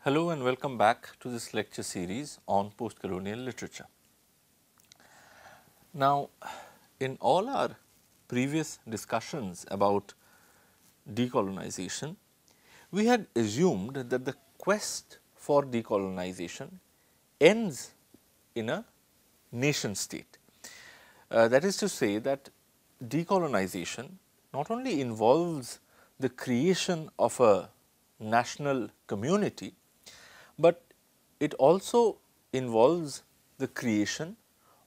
Hello and welcome back to this lecture series on postcolonial literature. Now, in all our previous discussions about decolonization, we had assumed that the quest for decolonization ends in a nation state. That is to say that decolonization not only involves the creation of a national community, but it also involves the creation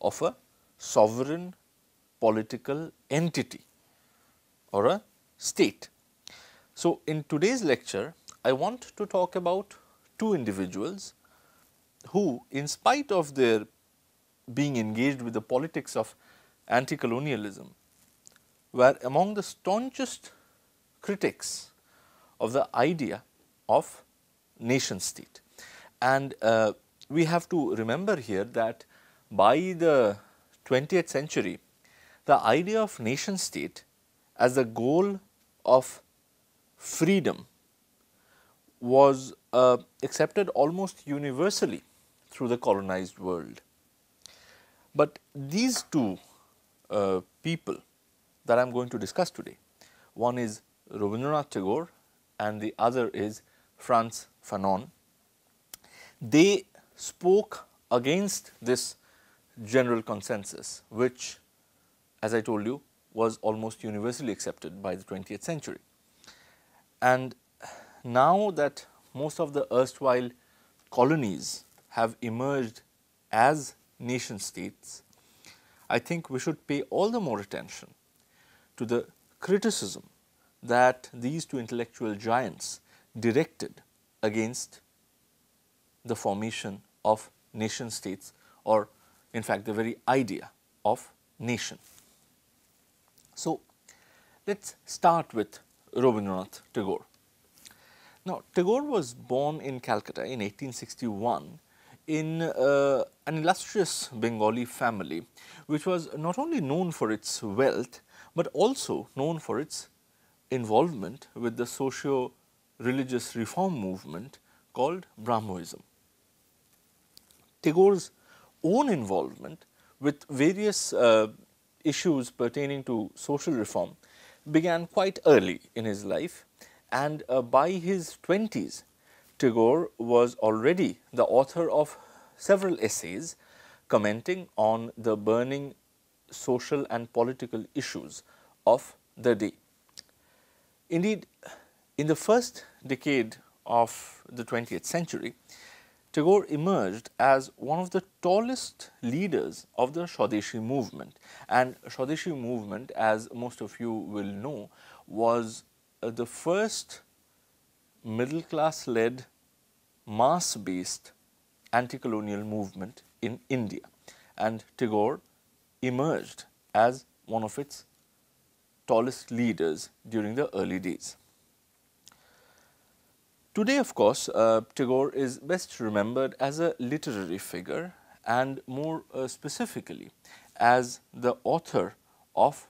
of a sovereign political entity or a state. So, in today's lecture, I want to talk about two individuals who, in spite of their being engaged with the politics of anti-colonialism, were among the staunchest critics of the idea of nation state. And we have to remember here that by the 20th century, the idea of nation state as the goal of freedom was accepted almost universally through the colonized world. But these two people that I am going to discuss today, one is Rabindranath Tagore and the other is Frantz Fanon. They spoke against this general consensus, which, as I told you, was almost universally accepted by the 20th century. And now that most of the erstwhile colonies have emerged as nation states, I think we should pay all the more attention to the criticism that these two intellectual giants directed against the formation of nation states, or in fact the very idea of nation. So, let us start with Rabindranath Tagore. Now, Tagore was born in Calcutta in 1861 in an illustrious Bengali family, which was not only known for its wealth, but also known for its involvement with the socio-religious reform movement called Brahmoism. Tagore's own involvement with various issues pertaining to social reform began quite early in his life, and by his 20s, Tagore was already the author of several essays commenting on the burning social and political issues of the day. Indeed, in the first decade of the 20th century, Tagore emerged as one of the tallest leaders of the Swadeshi movement, and Swadeshi movement, as most of you will know, was the first middle class led mass based anti-colonial movement in India, and Tagore emerged as one of its tallest leaders during the early days. Today, of course, Tagore is best remembered as a literary figure, and more specifically as the author of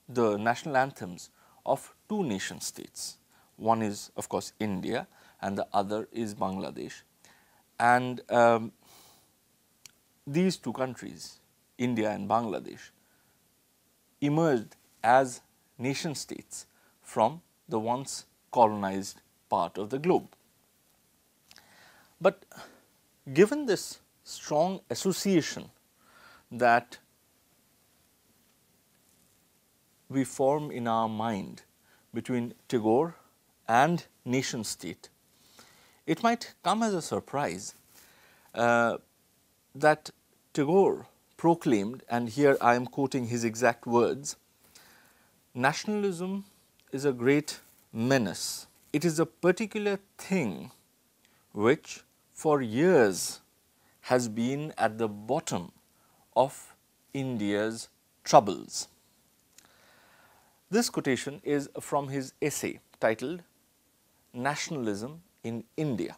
the national anthems of two nation states. One is, of course, India and the other is Bangladesh. And these two countries, India and Bangladesh, emerged as nation states from the once colonized part of the globe. But given this strong association that we form in our mind between Tagore and nation state, it might come as a surprise that Tagore proclaimed, and here I am quoting his exact words, "Nationalism is a great menace. It is a particular thing which for years has been at the bottom of India's troubles." This quotation is from his essay titled "Nationalism in India,"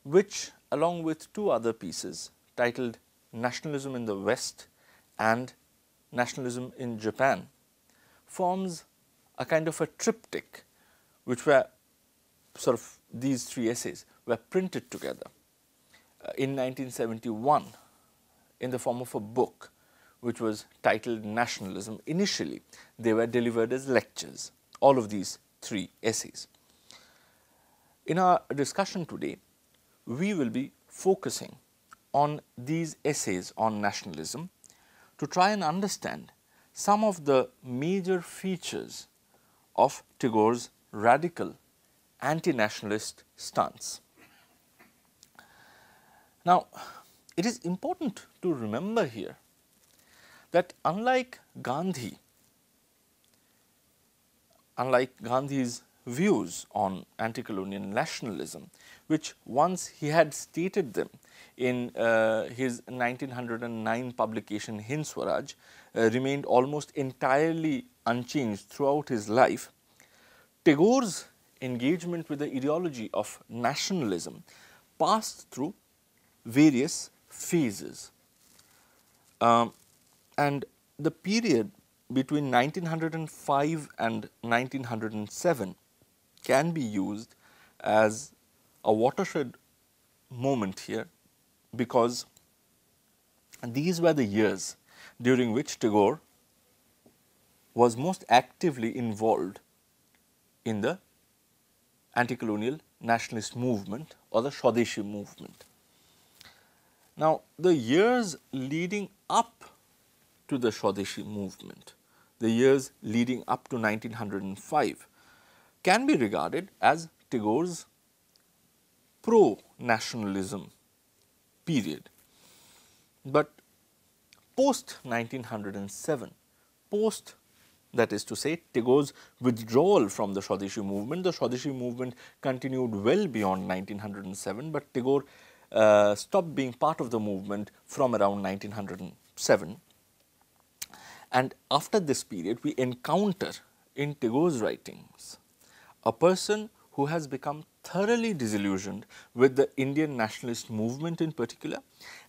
which along with two other pieces titled Nationalism in the West and Nationalism in Japan, forms a kind of a triptych, which were sort of these three essays were printed together in 1971 in the form of a book which was titled Nationalism. Initially, they were delivered as lectures, all of these three essays. In our discussion today, we will be focusing on these essays on nationalism to try and understand some of the major features of Tagore's radical anti-nationalist stance. Now, it is important to remember here that unlike Gandhi's views on anti-colonial nationalism, which once he had stated them in his 1909 publication Hind Swaraj, remained almost entirely unchanged throughout his life, Tagore's engagement with the ideology of nationalism passed through various phases. And the period between 1905 and 1907 can be used as a watershed moment here, because these were the years during which Tagore was most actively involved in the anti-colonial nationalist movement or the Swadeshi movement. Now, the years leading up to the Swadeshi movement, the years leading up to 1905, can be regarded as Tagore's pro-nationalism period. But post 1907, post, that is to say, Tagore's withdrawal from the Swadeshi movement continued well beyond 1907, but Tagore stopped being part of the movement from around 1907. And after this period, we encounter in Tagore's writings a person who has become thoroughly disillusioned with the Indian nationalist movement in particular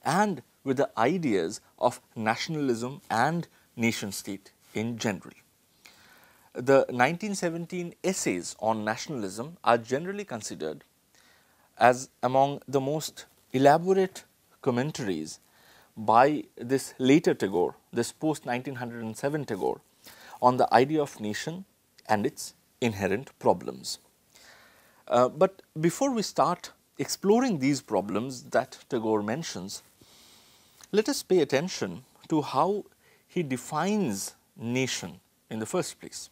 and with the ideas of nationalism and nation state in general. The 1917 essays on nationalism are generally considered as among the most elaborate commentaries by this later Tagore, this post 1907 Tagore, on the idea of nation and its inherent problems. But before we start exploring these problems that Tagore mentions, let us pay attention to how he defines nation in the first place.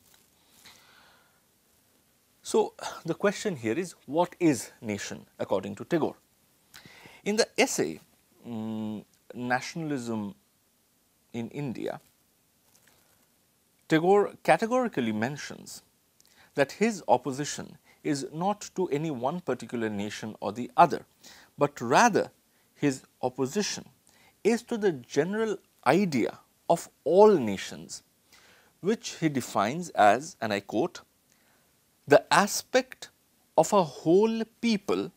So, the question here is, what is nation according to Tagore? In the essay Nationalism in India, Tagore categorically mentions that his opposition is not to any one particular nation or the other, but rather his opposition is to the general idea of all nations, which he defines as, and I quote, the aspect of a whole people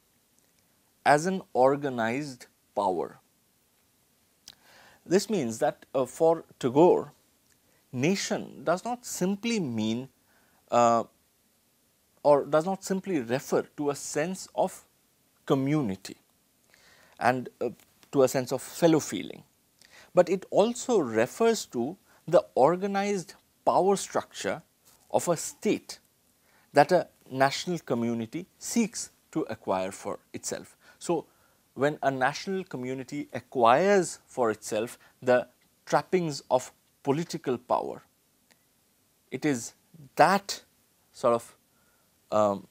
as an organized power. This means that for Tagore, nation does not simply mean or does not simply refer to a sense of community and to a sense of fellow feeling, but it also refers to the organized power structure of a state that a national community seeks to acquire for itself. So, when a national community acquires for itself the trappings of political power, it is that sort of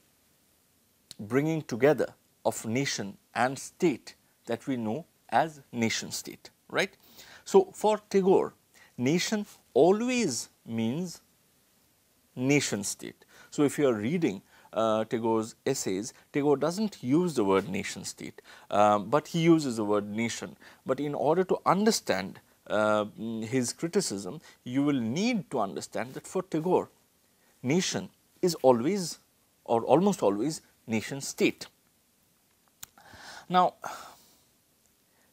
bringing together of nation and state that we know as nation state, right. So, for Tagore, nation always means nation state. So, if you are reading Tagore's essays, Tagore does not use the word nation state, but he uses the word nation. But in order to understand his criticism, you will need to understand that for Tagore, nation is always or almost always nation state. Now,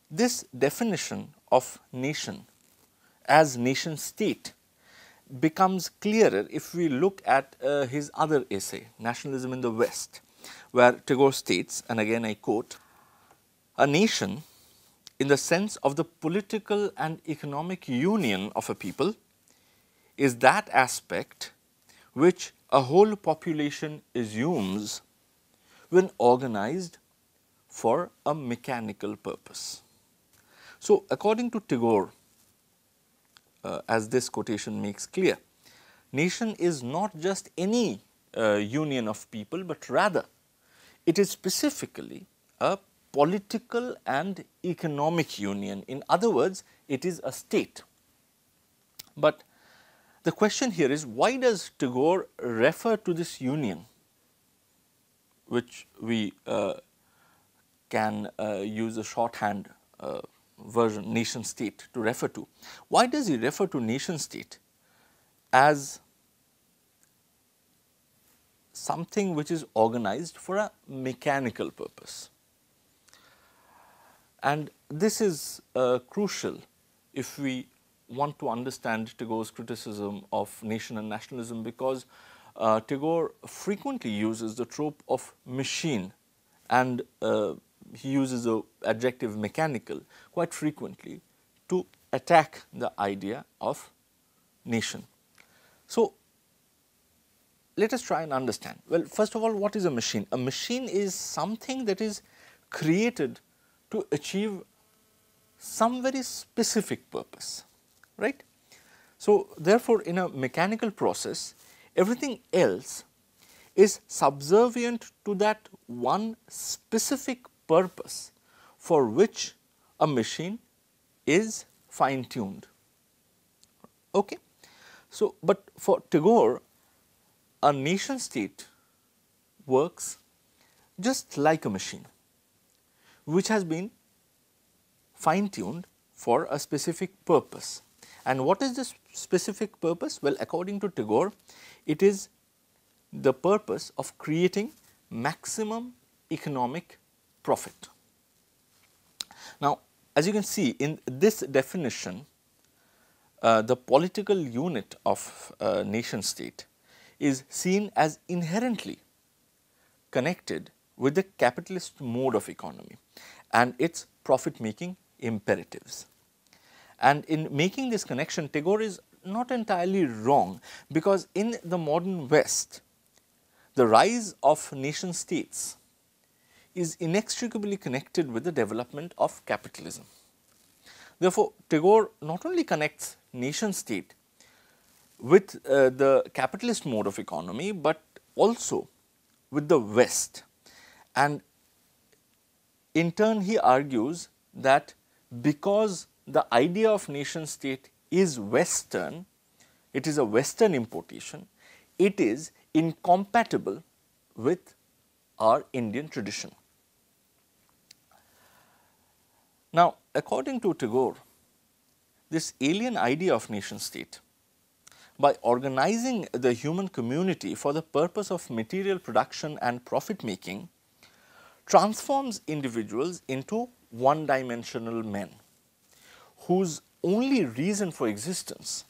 this definition of nation as nation state becomes clearer if we look at his other essay, Nationalism in the West, where Tagore states, and again I quote, "A nation in the sense of the political and economic union of a people is that aspect which a whole population assumes when organized for a mechanical purpose." So, according to Tagore, as this quotation makes clear, nation is not just any union of people, but rather it is specifically a political and economic union. In other words, it is a state. But the question here is, why does Tagore refer to this union, which we can use a shorthand version, nation state, to refer to? Why does he refer to nation state as something which is organized for a mechanical purpose? And this is crucial if we want to understand Tagore's criticism of nation and nationalism, because Tagore frequently uses the trope of machine, and he uses the adjective mechanical quite frequently to attack the idea of nation. So, let us try and understand. Well, first of all, what is a machine? A machine is something that is created to achieve some very specific purpose, right? So, therefore, in a mechanical process, everything else is subservient to that one specific purpose for which a machine is fine tuned. Okay? So, but for Tagore, a nation state works just like a machine, which has been fine tuned for a specific purpose. And what is this specific purpose? Well, according to Tagore, it is the purpose of creating maximum economic profit. Now, as you can see in this definition, the political unit of a nation state is seen as inherently connected with the capitalist mode of economy and its profit making imperatives. And in making this connection, Tagore is not entirely wrong, because in the modern West, the rise of nation states is inextricably connected with the development of capitalism. Therefore, Tagore not only connects nation state with the capitalist mode of economy, but also with the West. And in turn, he argues that because the idea of nation state is Western, it is a Western importation, it is incompatible with our Indian tradition. Now, according to Tagore, this alien idea of nation state, by organizing the human community for the purpose of material production and profit making, transforms individuals into one-dimensional men, whose only reason for existence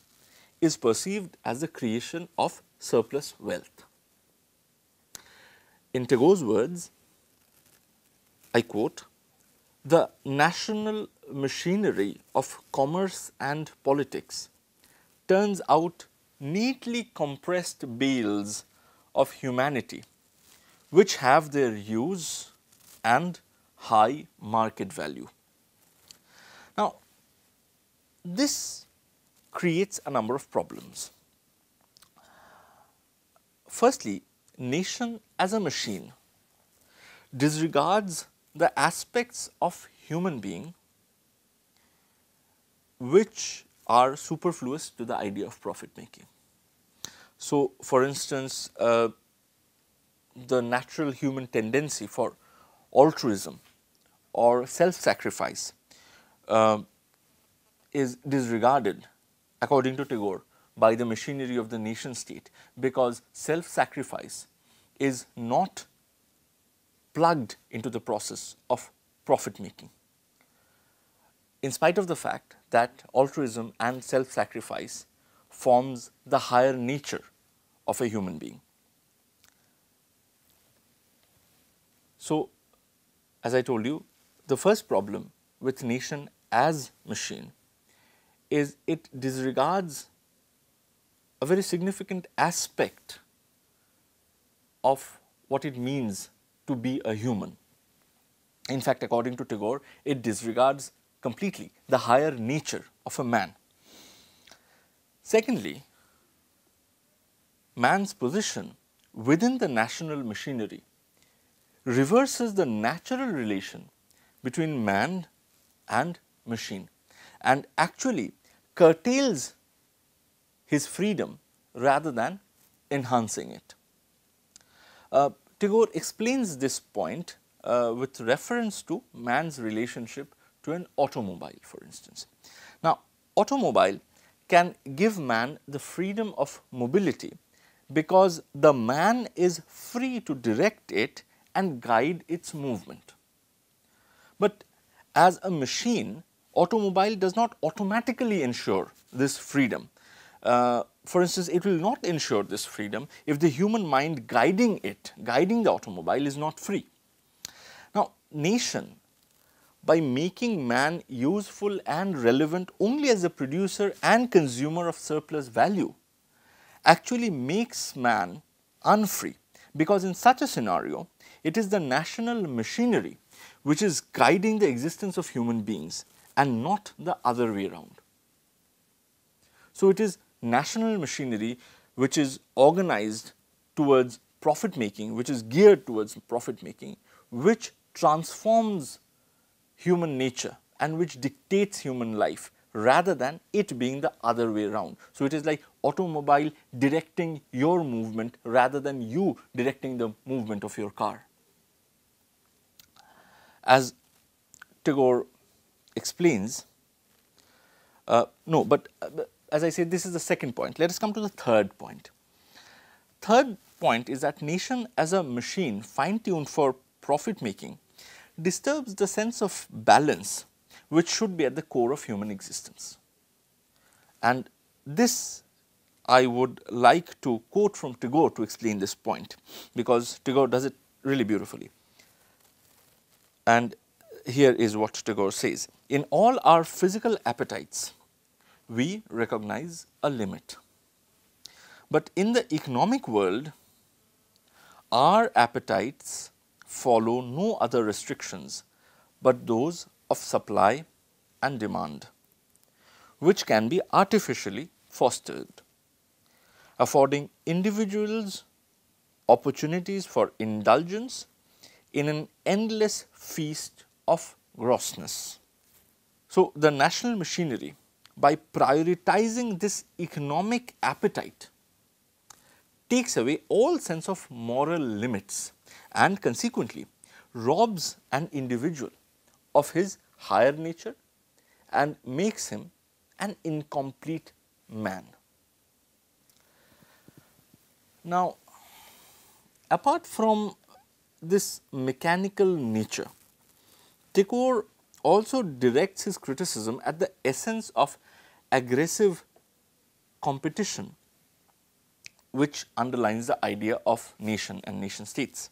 is perceived as the creation of surplus wealth. In Tagore's words, I quote, "The national machinery of commerce and politics turns out neatly compressed bales of humanity, which have their use and high market value." Now, this creates a number of problems. Firstly, nation as a machine disregards the aspects of human being which are superfluous to the idea of profit making. So, for instance, the natural human tendency for altruism or self-sacrifice is disregarded, according to Tagore, by the machinery of the nation state, because self-sacrifice is not plugged into the process of profit making. in spite of the fact that altruism and self-sacrifice forms the higher nature of a human being. So, as I told you, the first problem with nation as machine is it disregards a very significant aspect of what it means to be a human. In fact, according to Tagore, it disregards completely the higher nature of a man. Secondly, man's position within the national machinery reverses the natural relation between man and machine and actually curtails his freedom rather than enhancing it. Tagore explains this point with reference to man's relationship to an automobile, for instance. Now, automobile can give man the freedom of mobility because the man is free to direct it and guide its movement. But as a machine, automobile does not automatically ensure this freedom. For instance, it will not ensure this freedom if the human mind guiding the automobile is not free. Now, nation, by making man useful and relevant only as a producer and consumer of surplus value, actually makes man unfree, because in such a scenario, it is the national machinery which is guiding the existence of human beings and not the other way around. So, it is national machinery which is organized towards profit making, which is geared towards profit making, which transforms human nature and which dictates human life rather than it being the other way around. So, it is like automobile directing your movement rather than you directing the movement of your car. As Tagore explains, as I said, this is the second point. Let us come to the third point. Third point is that nation as a machine fine-tuned for profit making disturbs the sense of balance which should be at the core of human existence. And this I would like to quote from Tagore to explain this point, because Tagore does it really beautifully. And here is what Tagore says: in all our physical appetites, we recognize a limit. But in the economic world, our appetites follow no other restrictions but those of supply and demand, which can be artificially fostered, affording individuals opportunities for indulgence in an endless feast of grossness. So, the national machinery, by prioritizing this economic appetite, takes away all sense of moral limits and consequently robs an individual of his higher nature and makes him an incomplete man. Now, apart from this mechanical nature, Tagore also directs his criticism at the essence of aggressive competition, which underlines the idea of nation and nation states.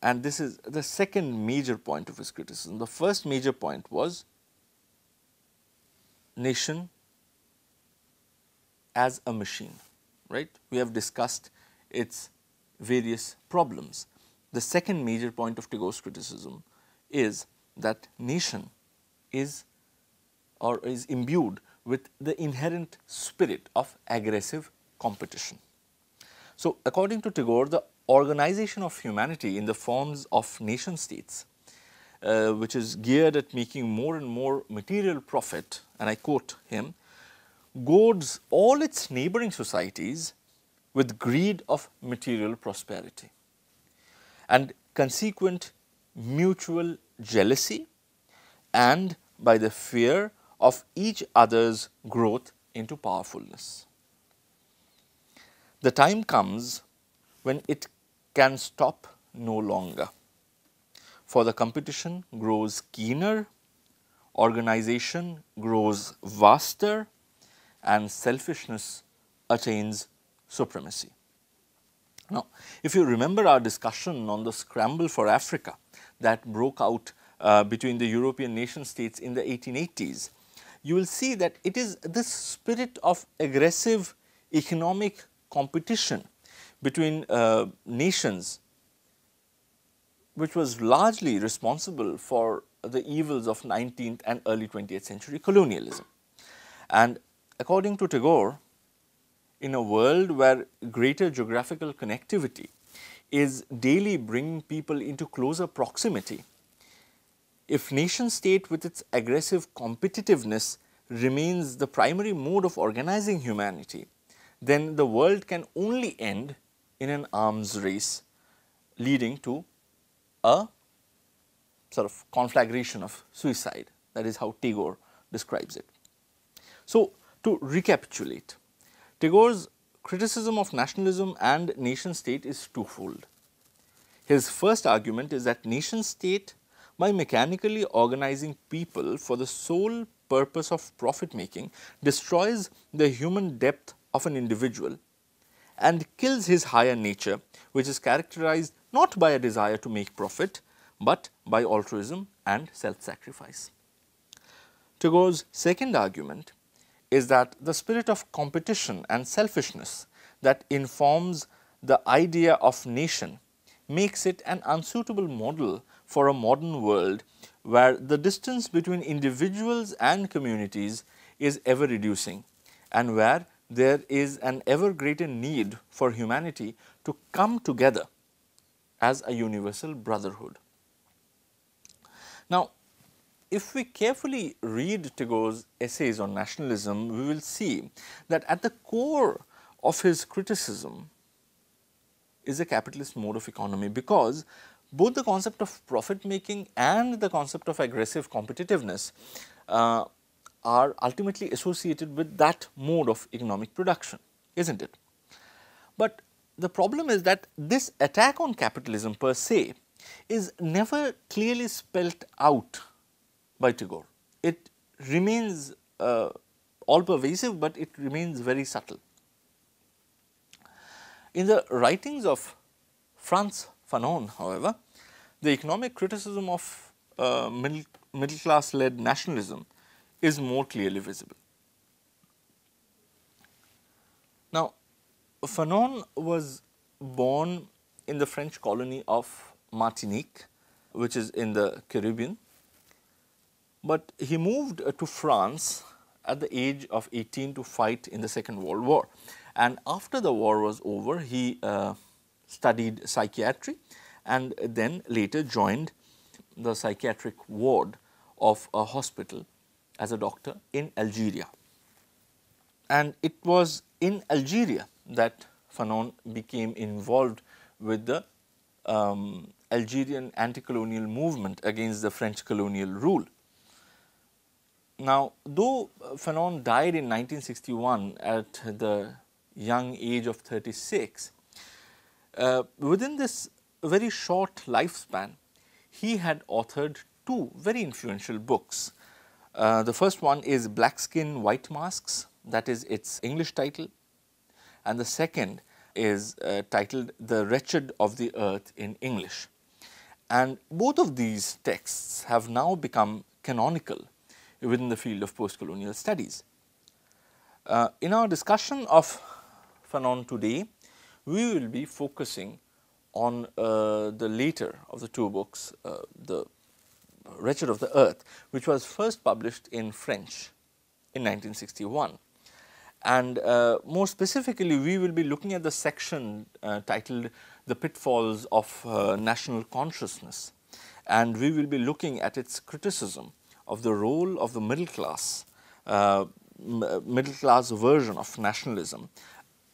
And this is the second major point of his criticism. The first major point was nation as a machine, right? We have discussed its various problems. The second major point of Tagore's criticism is that nation is imbued with the inherent spirit of aggressive competition. So, according to Tagore, the organization of humanity in the forms of nation states, which is geared at making more and more material profit, and I quote him, goads all its neighboring societies with greed of material prosperity and consequent mutual jealousy, and by the fear of each other's growth into powerfulness. The time comes when it can stop no longer, for the competition grows keener organization grows vaster and selfishness attains supremacy. Now, if you remember our discussion on the scramble for Africa that broke out between the European nation states in the 1880s, you will see that it is this spirit of aggressive economic competition between nations which was largely responsible for the evils of 19th and early 20th century colonialism. And according to Tagore, in a world where greater geographical connectivity is daily bringing people into closer proximity, if nation state with its aggressive competitiveness remains the primary mode of organizing humanity, then the world can only end in an arms race leading to a sort of conflagration of suicide. That is how Tagore describes it. So, to recapitulate, Tagore's criticism of nationalism and nation state is twofold. His first argument is that nation state, by mechanically organizing people for the sole purpose of profit making, destroys the human depth of an individual and kills his higher nature, which is characterized not by a desire to make profit, but by altruism and self-sacrifice. Tagore's second argument is that the spirit of competition and selfishness that informs the idea of nation makes it an unsuitable model for a modern world where the distance between individuals and communities is ever reducing and where there is an ever greater need for humanity to come together as a universal brotherhood. Now, if we carefully read Tagore's essays on nationalism, we will see that at the core of his criticism is a capitalist mode of economy, because both the concept of profit making and the concept of aggressive competitiveness are ultimately associated with that mode of economic production, isn't it? But the problem is that this attack on capitalism per se is never clearly spelt out by Tagore. It remains all pervasive, but it remains very subtle. In the writings of Frantz Fanon, however, the economic criticism of middle class led nationalism is more clearly visible. Now, Fanon was born in the French colony of Martinique, which is in the Caribbean, but he moved to France at the age of 18 to fight in the Second World War. And after the war was over, he studied psychiatry and then later joined the psychiatric ward of a hospital as a doctor in Algeria. And it was in Algeria that Fanon became involved with the Algerian anti-colonial movement against the French colonial rule. Now, though Fanon died in 1961 at the young age of 36, within this very short lifespan, he had authored two very influential books. The first one is Black Skin, White Masks, that is its English title, and the second is titled The Wretched of the Earth in English. And both of these texts have now become canonical within the field of postcolonial studies. In our discussion of Fanon today, we will be focusing on the later of the two books, The Wretched of the Earth, which was first published in French in 1961. And more specifically, we will be looking at the section titled The Pitfalls of National Consciousness, and we will be looking at its criticism of the role of the middle class version of nationalism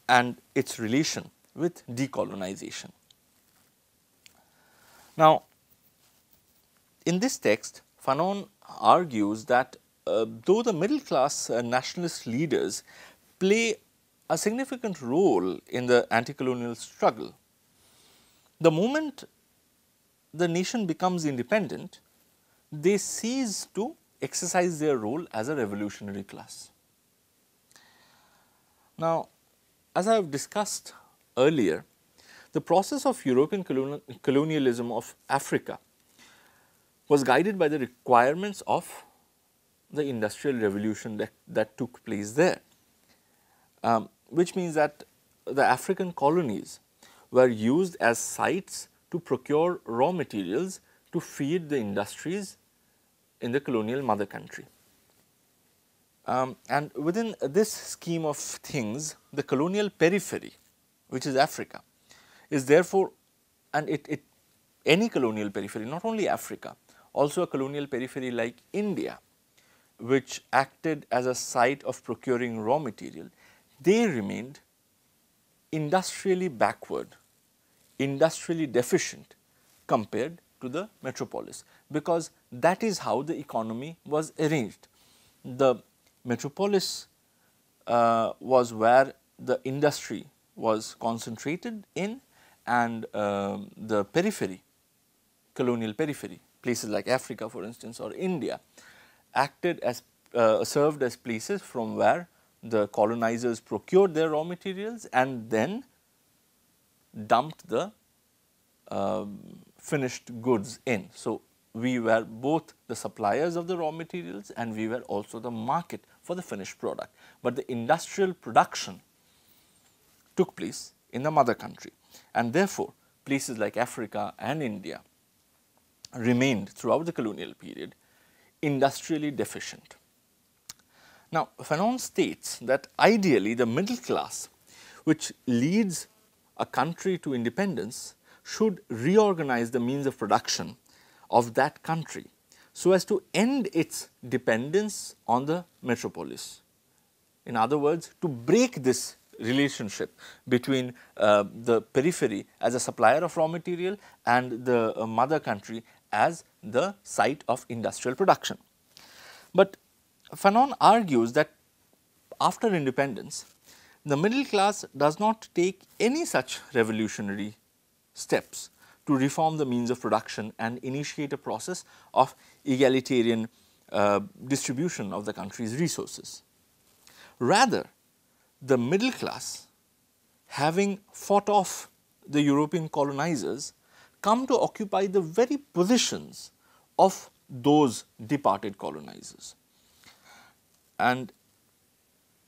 and its relation with decolonization. Now, in this text, Fanon argues that though the middle class nationalist leaders play a significant role in the anti-colonial struggle, the moment the nation becomes independent, they cease to exercise their role as a revolutionary class. Now, as I have discussed earlier, the process of European colonialism of Africa was guided by the requirements of the industrial revolution that took place there, which means that the African colonies were used as sites to procure raw materials to feed the industries in the colonial mother country. And within this scheme of things, the colonial periphery, which is Africa, is therefore, and any colonial periphery, not only Africa, also a colonial periphery like India, which acted as a site of procuring raw material, they remained industrially backward, industrially deficient compared to the metropolis, because that is how the economy was arranged. The metropolis was where the industry was concentrated in, and the periphery, colonial periphery, places like Africa for instance or India, acted as served as places from where the colonizers procured their raw materials and then dumped the finished goods in. So, we were both the suppliers of the raw materials and we were also the market for the finished product, but the industrial production took place in the mother country, and therefore, places like Africa and India remained throughout the colonial period industrially deficient. Now, Fanon states that ideally the middle class, which leads a country to independence, should reorganize the means of production of that country so as to end its dependence on the metropolis. In other words, to break this relationship between the periphery as a supplier of raw material and the mother country as the site of industrial production. But Fanon argues that after independence, the middle class does not take any such revolutionary steps to reform the means of production and initiate a process of egalitarian distribution of the country's resources. Rather, the middle class, having fought off the European colonizers, come to occupy the very positions of those departed colonizers. And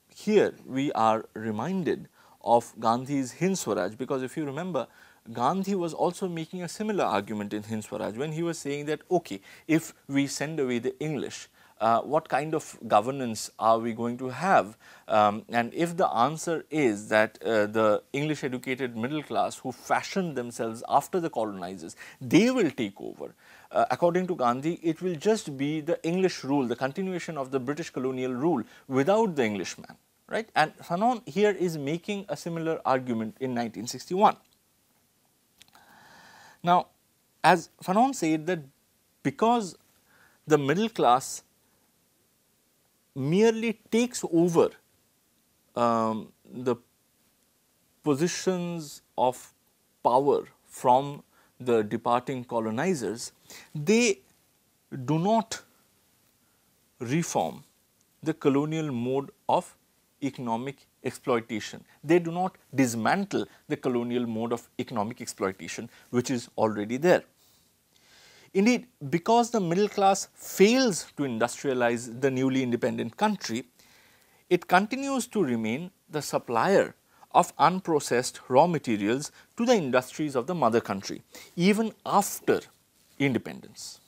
here we are reminded of Gandhi's Hind Swaraj, because if you remember, Gandhi was also making a similar argument in Hind Swaraj when he was saying that, okay, if we send away the English, what kind of governance are we going to have? And if the answer is that the English educated middle class who fashioned themselves after the colonizers, they will take over. According to Gandhi, it will just be the English rule, the continuation of the British colonial rule without the Englishman, right? And Fanon here is making a similar argument in 1961. Now, as Fanon said that because the middle class merely takes over the positions of power from the departing colonizers, they do not reform the colonial mode of economic exploitation. They do not dismantle the colonial mode of economic exploitation, which is already there. Indeed, because the middle class fails to industrialize the newly independent country, it continues to remain the supplier of unprocessed raw materials to the industries of the mother country, even after independence.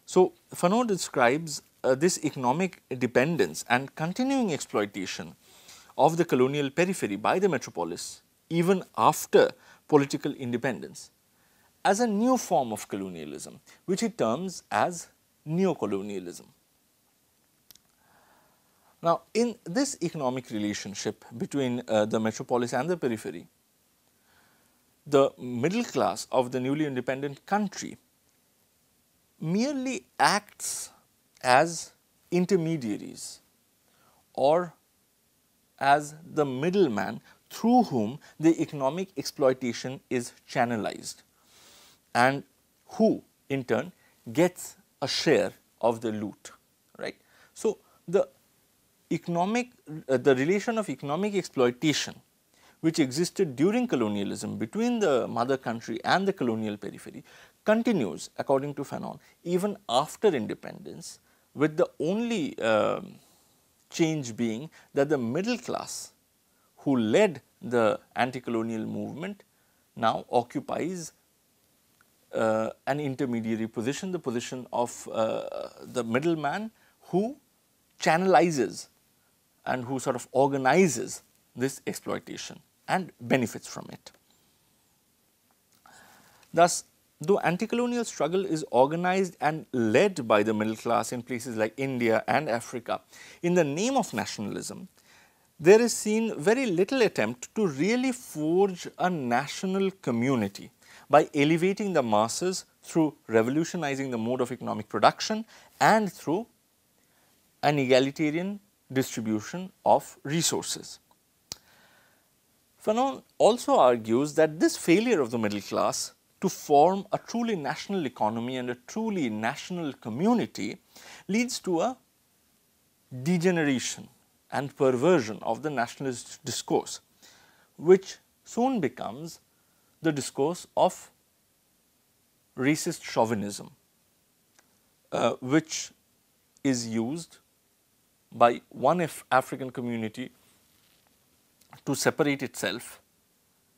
So, Fanon describes this economic dependence and continuing exploitation of the colonial periphery by the metropolis, even after political independence, as a new form of colonialism, which he terms as neocolonialism. Now, in this economic relationship between the metropolis and the periphery, the middle class of the newly independent country merely acts as intermediaries or as the middleman through whom the economic exploitation is channelized, and who in turn gets a share of the loot, right. So, the relation of economic exploitation which existed during colonialism between the mother country and the colonial periphery continues, according to Fanon, even after independence, with the only change being that the middle class who led the anti-colonial movement now occupies an intermediary position, the position of the middleman who channelizes and who sort of organizes this exploitation and benefits from it. Thus, though anti-colonial struggle is organized and led by the middle class in places like India and Africa, in the name of nationalism, there is seen very little attempt to really forge a national community by elevating the masses through revolutionizing the mode of economic production and through an egalitarian distribution of resources. Fanon also argues that this failure of the middle class to form a truly national economy and a truly national community leads to a degeneration and perversion of the nationalist discourse, which soon becomes the discourse of racist chauvinism, which is used by one African community to separate itself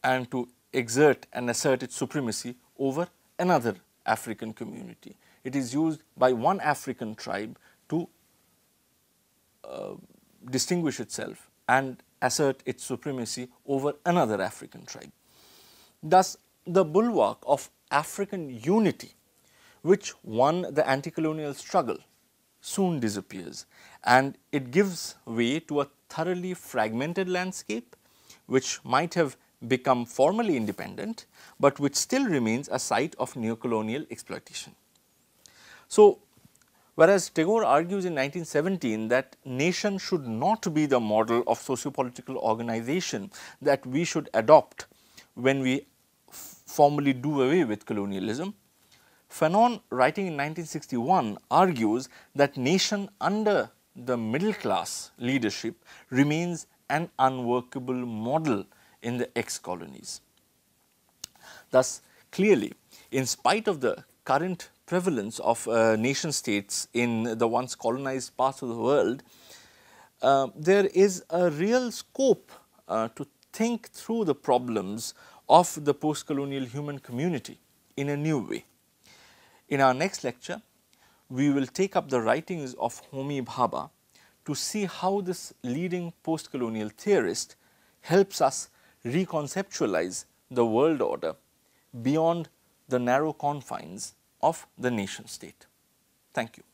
and to exert and assert its supremacy over another African community. It is used by one African tribe to distinguish itself and assert its supremacy over another African tribe. Thus, the bulwark of African unity, which won the anti-colonial struggle, soon disappears, and it gives way to a thoroughly fragmented landscape which might have become formally independent, but which still remains a site of neocolonial exploitation. So, whereas Tagore argues in 1917 that nation should not be the model of socio-political organization that we should adopt when we formally do away with colonialism, Fanon, writing in 1961, argues that nation under the middle class leadership remains an unworkable model in the ex-colonies. Thus, clearly, in spite of the current prevalence of nation states in the once colonized parts of the world, there is a real scope to think through the problems of the post-colonial human community in a new way. In our next lecture, we will take up the writings of Homi Bhabha to see how this leading post-colonial theorist helps us reconceptualize the world order beyond the narrow confines of the nation state. Thank you.